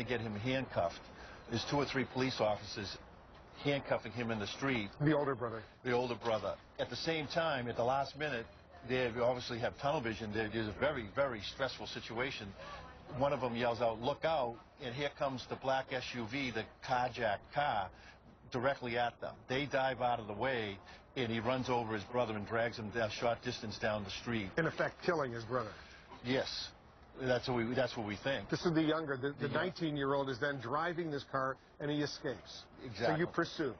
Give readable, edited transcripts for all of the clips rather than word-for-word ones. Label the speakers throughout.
Speaker 1: get him handcuffed. There's 2 or 3 police officers handcuffing him in the street.
Speaker 2: The older brother.
Speaker 1: The older brother. At the same time, at the last minute, they obviously have tunnel vision. There's a very, very stressful situation. One of them yells out, "Look out," and here comes the black SUV, the carjacked car, directly at them. They dive out of the way, and he runs over his brother and drags him a short distance down the street.
Speaker 2: In effect, killing his brother.
Speaker 1: Yes. That's what we think.
Speaker 2: This is the younger. The 19-year-old is then driving this car, and he escapes.
Speaker 1: Exactly.
Speaker 2: So you pursue.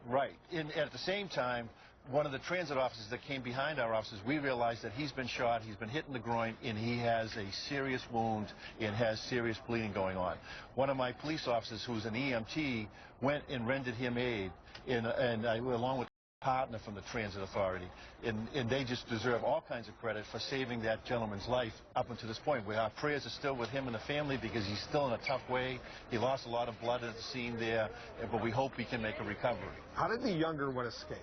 Speaker 1: Right. And at the same time, one of the transit officers that came behind our officers, we realized that he's been shot, he's been hit in the groin, and he has a serious wound and has serious bleeding going on. One of my police officers, who's an EMT, went and rendered him aid, along with partner from the transit authority, and they just deserve all kinds of credit for saving that gentleman's life up until this point. Our prayers are still with him and the family because he's still in a tough way. He lost a lot of blood at the scene there, but we hope he can make a recovery.
Speaker 2: How did the younger one escape?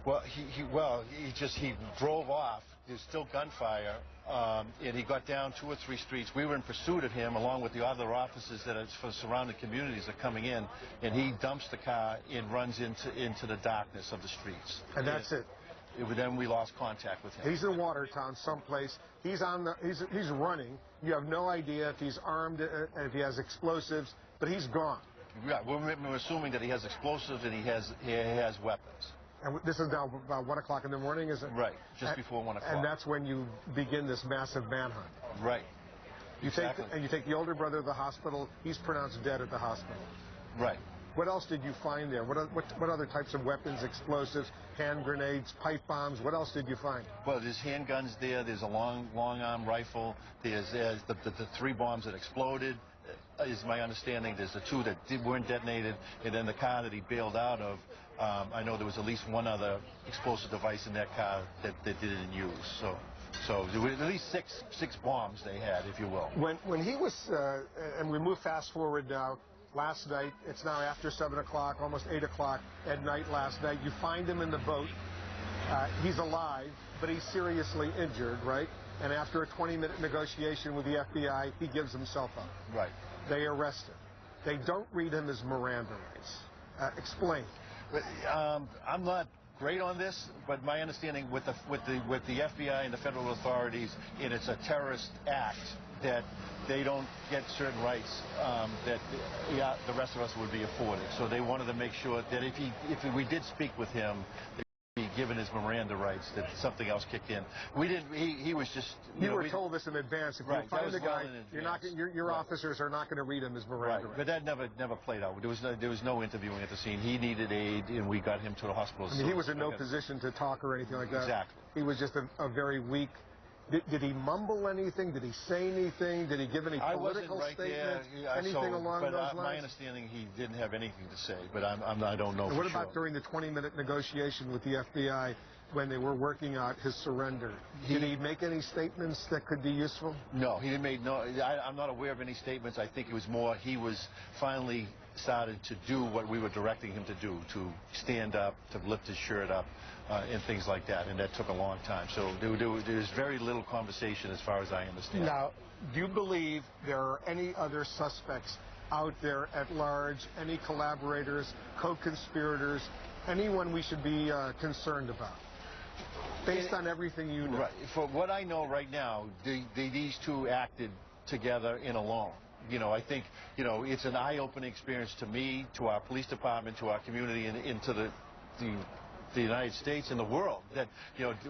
Speaker 1: Well, he drove off. There's still gunfire, and he got down 2 or 3 streets. We were in pursuit of him, along with the other officers that are for surrounding communities are coming in, and he dumps the car and runs into the darkness of the streets.
Speaker 2: And that's it.
Speaker 1: Then we lost contact with him.
Speaker 2: He's in Watertown, someplace. He's running. You have no idea if he's armed, if he has explosives, but he's gone.
Speaker 1: Right. We're assuming that he has explosives and he has weapons.
Speaker 2: And this is now about 1 o'clock in the morning, is it?
Speaker 1: Right, just before 1 o'clock.
Speaker 2: And that's when you begin this massive manhunt.
Speaker 1: Right.
Speaker 2: You take the older brother to the hospital. He's pronounced dead at the hospital.
Speaker 1: Right.
Speaker 2: What else did you find there? What other types of weapons, explosives, hand grenades, pipe bombs? What else did you find?
Speaker 1: Well, there's handguns there. There's a long arm rifle. There's the 3 bombs that exploded. Is my understanding. There's the 2 that weren't detonated, and then the car that he bailed out of. I know there was at least 1 other explosive device in that car that they didn't use. So there were at least six bombs they had, if you will.
Speaker 2: When he was, and we move fast forward now. Last night, it's now after 7 o'clock, almost 8 o'clock at night last night. You find him in the boat. He's alive, but he's seriously injured, right? And after a 20-minute negotiation with the FBI, he gives himself up.
Speaker 1: Right.
Speaker 2: They arrest him. They don't read him his Miranda rights. Explain.
Speaker 1: I'm not great on this, but my understanding with the FBI and the federal authorities, and it's a terrorist act, that they don't get certain rights that the rest of us would be afforded. So they wanted to make sure that if we did speak with him, be given his Miranda rights, that something else kicked in. We didn't. He was just.
Speaker 2: You were told this in advance. If you find the guy, your officers are not going to read him his Miranda rights.
Speaker 1: But that never played out. There was no interviewing at the scene. He needed aid, and we got him to the hospital.
Speaker 2: I mean, he was in no position to talk or anything like that.
Speaker 1: Exactly.
Speaker 2: He was just a very weak. Did he mumble anything? Did he say anything? Did he give any political statements? Anything along those lines?
Speaker 1: My understanding, he didn't have anything to say, but I don't know.
Speaker 2: And what about during the 20-minute negotiation with the FBI when they were working out his surrender? Did he make any statements that could be useful?
Speaker 1: No, he didn't make no. I'm not aware of any statements. I think it was more he was finally started to do what we were directing him to do, to stand up, to lift his shirt up, and things like that, and that took a long time. So there was very little conversation as far as I understand.
Speaker 2: Now, do you believe there are any other suspects out there at large, any collaborators, co-conspirators, anyone we should be concerned about, based on everything you know?
Speaker 1: Right. For what I know right now, these 2 acted together and alone. I think, it's an eye-opening experience to me, to our police department, to our community, and to the United States and the world, that,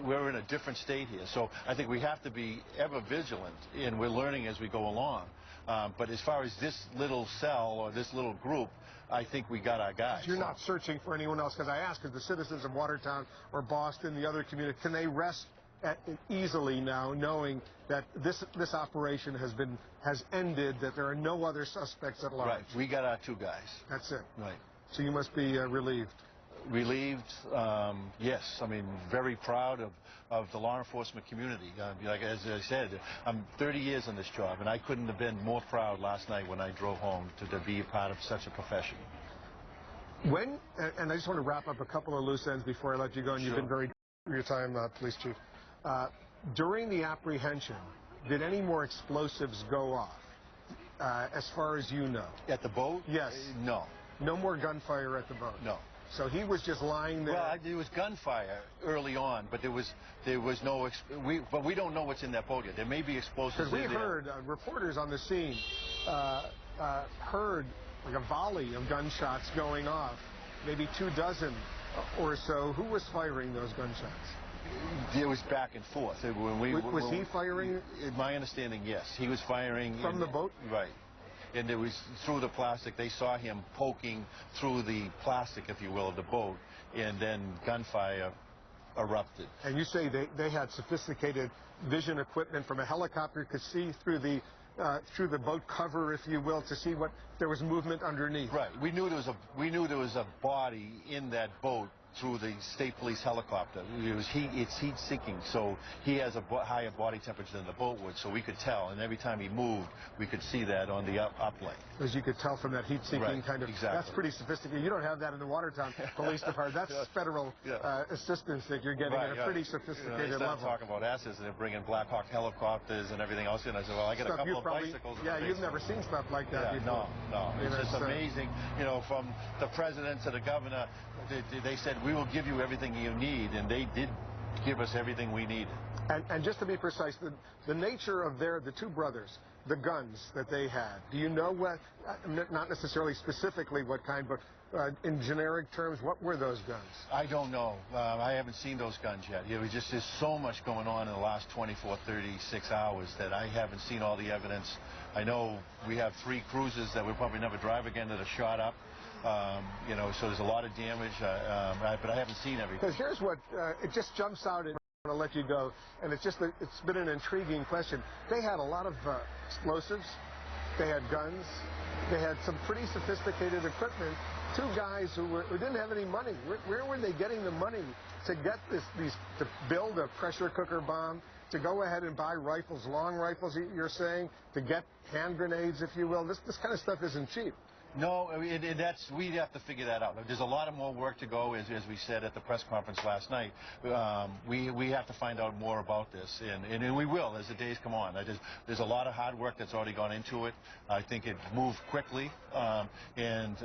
Speaker 1: we're in a different state here. So I think we have to be ever vigilant, and we're learning as we go along. But as far as this little cell or this little group, I think we got our guys.
Speaker 2: You're not searching for anyone else, because I ask, because the citizens of Watertown or Boston, the other community, can they rest easily now, knowing that this operation has ended, that there are no other suspects at large?
Speaker 1: Right. We got our 2 guys.
Speaker 2: That's it.
Speaker 1: Right.
Speaker 2: So you must be relieved.
Speaker 1: Relieved, yes. I mean, very proud of the law enforcement community. Like as I said, I'm 30 years in this job, and I couldn't have been more proud last night when I drove home to be a part of such a profession.
Speaker 2: And I just want to wrap up a couple of loose ends before I let you go, and you've been very for your time, Police Chief. During the apprehension, did any more explosives go off? as far as you know?
Speaker 1: At the boat?
Speaker 2: Yes.
Speaker 1: No.
Speaker 2: No more gunfire at the boat?
Speaker 1: No.
Speaker 2: So he was just lying there?
Speaker 1: Well, there was gunfire early on, but there was no, but we don't know what's in that boat yet. There may be explosives.
Speaker 2: Because we heard, reporters on the scene heard like a volley of gunshots going off, maybe 24 or so. Who was firing those gunshots?
Speaker 1: It was back and forth.
Speaker 2: Was he firing?
Speaker 1: My understanding, yes. He was firing.
Speaker 2: From the boat?
Speaker 1: Right. And it was through the plastic. They saw him poking through the plastic, if you will, of the boat, and then gunfire erupted.
Speaker 2: And you say they had sophisticated vision equipment from a helicopter, could see through the boat cover, if you will, to see what there was movement underneath.
Speaker 1: Right. We knew there was a body in that boat through the state police helicopter. It's heat seeking, so he has a higher body temperature than the boat would, so we could tell, and every time he moved, we could see that on the uplink.
Speaker 2: As you could tell from that heat seeking kind of,
Speaker 1: exactly.
Speaker 2: That's pretty sophisticated. You don't have that in the Watertown Police Department. That's federal assistance that you're getting at a pretty sophisticated level.
Speaker 1: They talking about assets, and they're bringing Black Hawk helicopters and everything else in. I said, well, I got a couple of bicycles.
Speaker 2: Yeah, you've never seen stuff like that before.
Speaker 1: No. It's just amazing. You know, from the president to the governor, they said, we will give you everything you need, and they did give us everything we needed.
Speaker 2: And just to be precise, the nature of the two brothers, the guns that they had, do you know what, not necessarily specifically what kind, but in generic terms, what were those guns?
Speaker 1: I don't know. I haven't seen those guns yet. It was just, there's so much going on in the last 24, 36 hours that I haven't seen all the evidence. I know we have 3 cruisers that we'll probably never drive again that are shot up. You know, so there's a lot of damage, but I haven't seen everything.
Speaker 2: Because here's what, it just jumps out, and I'm going to let you go, and it's been an intriguing question. They had a lot of explosives, they had guns, they had some pretty sophisticated equipment. 2 guys who didn't have any money. Where were they getting the money to get to build a pressure cooker bomb, to go ahead and buy rifles, long rifles, you're saying, to get hand grenades, if you will? This kind of stuff isn't cheap.
Speaker 1: No, we'd have to figure that out. There's a lot of more work to go, as we said at the press conference last night. We have to find out more about this, and we will as the days come on. There's a lot of hard work that's already gone into it. I think it moved quickly, and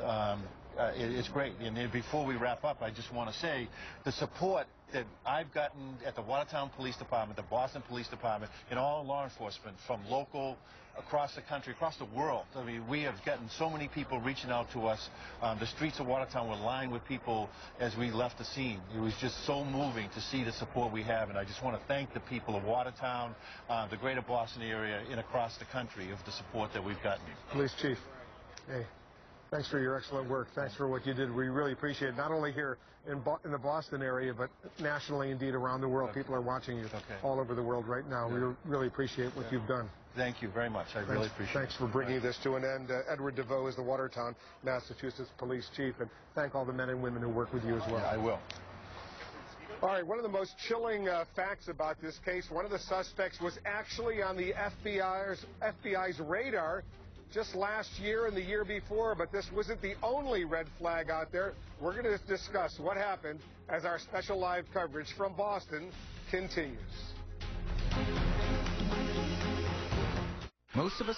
Speaker 1: it's great. And before we wrap up, I just want to say the support that I've gotten at the Watertown Police Department, the Boston Police Department, and all law enforcement from local, across the country, across the world. I mean, we have gotten so many people reaching out to us. The streets of Watertown were lined with people as we left the scene. It was just so moving to see the support we have, and I just want to thank the people of Watertown, the greater Boston area, and across the country of the support that we've gotten.
Speaker 2: Police Chief, hey, thanks for your excellent work. Thanks for what you did. We really appreciate it, not only here in the Boston area, but nationally, indeed, around the world. People are watching you all over the world right now. We really appreciate what you've done.
Speaker 1: Thank you very much. I really appreciate it.
Speaker 2: Thanks for bringing this to an end. Edward DeVoe is the Watertown, Massachusetts Police Chief, and thank all the men and women who work with you as well.
Speaker 1: Yeah, I will.
Speaker 2: All right, one of the most chilling facts about this case, one of the suspects was actually on the FBI's radar just last year and the year before, but this wasn't the only red flag out there. We're going to discuss what happened as our special live coverage from Boston continues.
Speaker 3: Most of us